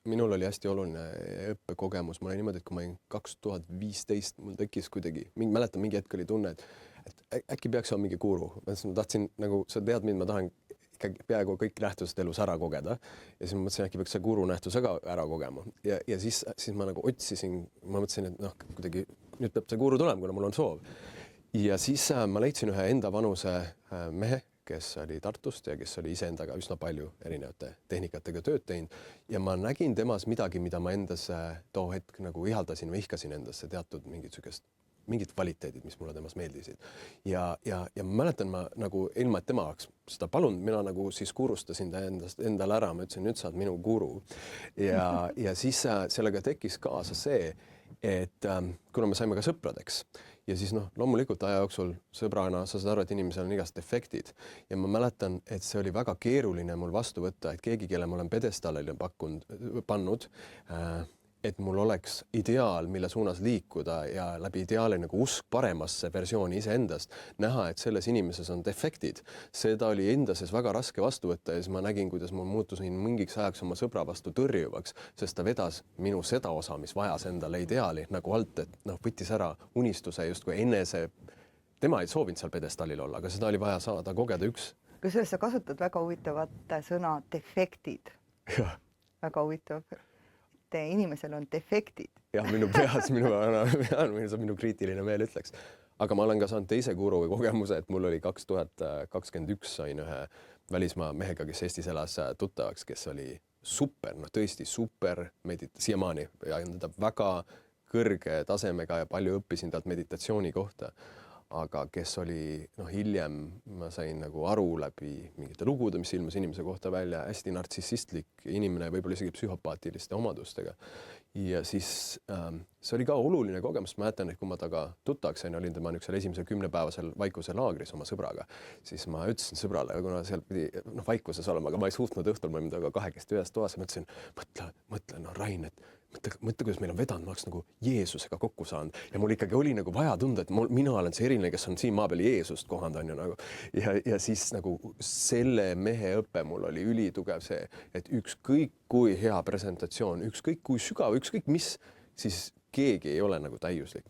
minul oli hästi oluline õppekogemus. Ma olin niimoodi, et kui ma olin 2015, mul tekkis kuidagi, mäletan, mingi hetk oli tunne, et äkki peaks olema mingi guru. Ma tahtsin nagu, sa tead mind, ma tahan ikkagi peaaegu kõik nähtused elus ära kogeda. Ja siis ma mõtlesin, äkki peaks see guru nähtuse ka ära kogema. Ja siis ma nagu otsisin, ma mõtlesin, et noh, kuidagi nüüd peab see guru tulema, kuna mul on soov. Ja siis ma leidsin ühe enda vanuse mehe, kes oli Tartust ja kes oli iseendaga üsna palju erinevate tehnikatega tööd teinud. Ja ma nägin temas midagi, mida ma endas too hetk nagu ihaldasin või ihkasin endasse teatud mingid kvaliteedid, mis mulle temas meeldisid. Ja mäletan ma nagu ilma, et tema oleks seda palunud, mina nagu siis gurustasin ta endale ära, ma ütlesin, nüüd saad minu guru. Ja siis sellega tekkis kaasa see, et kuna me saime ka sõpradeks ja siis loomulikult aja jooksul sõbrana sa saad aru, et inimesel on igast efektid ja ma mäletan, et see oli väga keeruline mul vastu võtta, et keegi, kelle ma olen pedestaalile pannud, et mul oleks ideaal, mille suunas liikuda ja läbi ideaali nagu usk paremasse versiooni iseendast, näha, et selles inimeses on defektid. Seda oli enda sees väga raske vastu võtta ja siis ma nägin, kuidas mul muutusin mingiks ajaks oma sõbra vastu tõrjuvaks, sest ta vedas minu seda osa, mis vajas endale ideaali nagu alt, et võttis ära unistuse justkui enese. Tema ei soovinud seal pedestaalil olla, aga seda oli vaja saada kogeda üks. Kusjuures sa kasutad väga huvitavat sõna defektid. Ja. Väga huvitav. Inimesel on defektid. Jah, minu peas, minu kriitiline meel ütleks. Aga ma olen ka saanud teise guru või kogemuse, et mul oli 2021 sain ühe välismaa mehega, kes Eestis elas tuttavaks, kes oli super, tõesti super siiamaani ja ta väga kõrge tasemega ja palju õppisin talt meditatsiooni kohta. Aga kes oli hiljem, ma sain nagu aru läbi mingite lugude, mis ilmus inimese kohta välja, hästi nartsissistlik inimene, võib-olla isegi psühhopaatiliste omadustega. Ja siis see oli ka oluline kogemus. Ma mäletan, et kui ma taga tuttavaks sain, olin tema niisugusel esimesel 10-päevasel vaikuse laagris oma sõbraga, siis ma ütlesin sõbrale, kuna seal pidi vaikuses olema, aga ma ei suutnud õhtul, ma olin taga kahekesti ühes toas ja mõtlesin, mõtle, Rain, et mõtle, kuidas meil on vedanud, ma oleks nagu Jeesusega kokku saanud ja mul ikkagi oli nagu vaja tunda, et mina olen see eriline, kes on siin maa peal Jeesust kohanud, on ju nagu. Ja siis nagu selle mehe õppe mul oli ülitugev see, et ükskõik kui hea presentatsioon, ükskõik kui sügav, ükskõik mis, siis keegi ei ole nagu täiuslik.